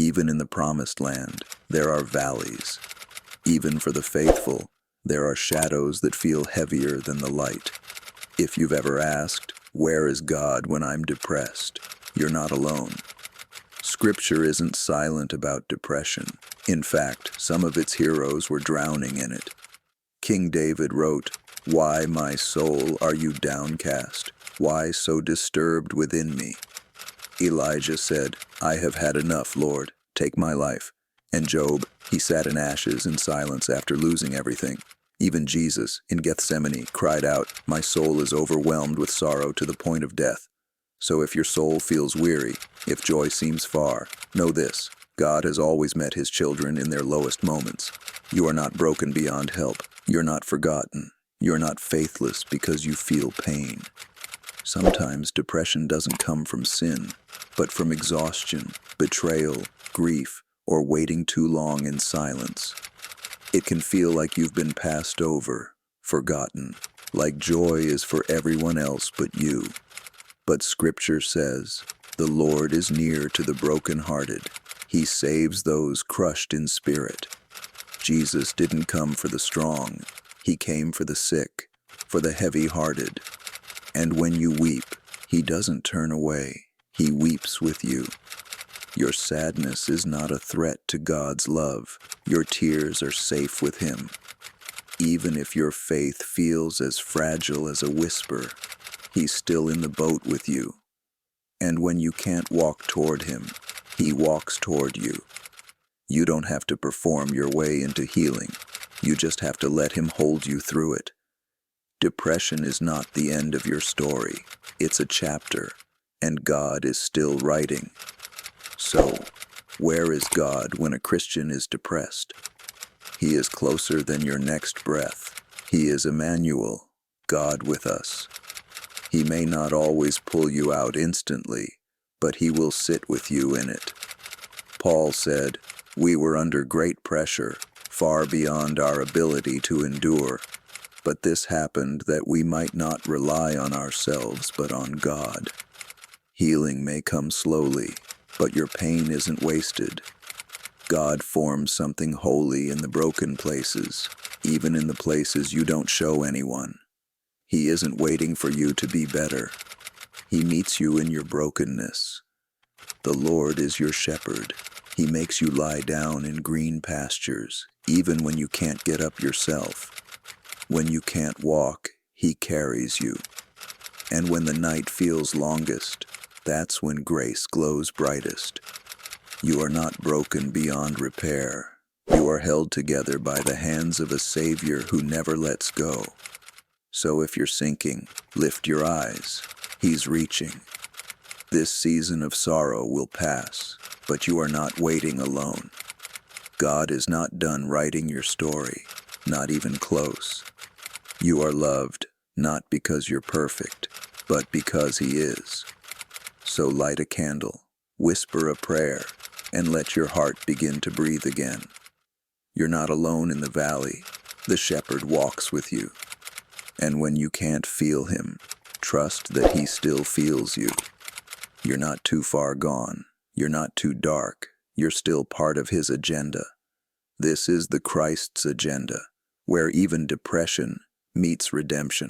Even in the promised land, there are valleys. Even for the faithful, there are shadows that feel heavier than the light. If you've ever asked, "Where is God when I'm depressed?" you're not alone. Scripture isn't silent about depression. In fact, some of its heroes were drowning in it. King David wrote, "Why, my soul, are you downcast? Why so disturbed within me?" Elijah said, "I have had enough, Lord. Take my life." And Job, he sat in ashes in silence after losing everything. Even Jesus, in Gethsemane, cried out, "My soul is overwhelmed with sorrow to the point of death." So if your soul feels weary, if joy seems far, know this: God has always met his children in their lowest moments. You are not broken beyond help. You're not forgotten. You're not faithless because you feel pain. Sometimes depression doesn't come from sin, but from exhaustion, betrayal, grief, or waiting too long in silence. It can feel like you've been passed over, forgotten, like joy is for everyone else but you. But Scripture says, "The Lord is near to the brokenhearted. He saves those crushed in spirit." Jesus didn't come for the strong. He came for the sick, for the heavy-hearted. And when you weep, he doesn't turn away. He weeps with you. Your sadness is not a threat to God's love. Your tears are safe with him. Even if your faith feels as fragile as a whisper, he's still in the boat with you. And when you can't walk toward him, he walks toward you. You don't have to perform your way into healing. You just have to let him hold you through it. Depression is not the end of your story. It's a chapter, and God is still writing. So, where is God when a Christian is depressed? He is closer than your next breath. He is Emmanuel, God with us. He may not always pull you out instantly, but he will sit with you in it. Paul said, "We were under great pressure, far beyond our ability to endure. But this happened that we might not rely on ourselves but on God." Healing may come slowly, but your pain isn't wasted. God forms something holy in the broken places, even in the places you don't show anyone. He isn't waiting for you to be better. He meets you in your brokenness. The Lord is your shepherd. He makes you lie down in green pastures, even when you can't get up yourself. When you can't walk, he carries you. And when the night feels longest, that's when grace glows brightest. You are not broken beyond repair. You are held together by the hands of a Savior who never lets go. So if you're sinking, lift your eyes. He's reaching. This season of sorrow will pass, but you are not waiting alone. God is not done writing your story, not even close. You are loved, not because you're perfect, but because he is. So light a candle, whisper a prayer, and let your heart begin to breathe again. You're not alone in the valley. The shepherd walks with you. And when you can't feel him, trust that he still feels you. You're not too far gone. You're not too dark. You're still part of his agenda. This is the Christ's agenda, where even depression meets redemption.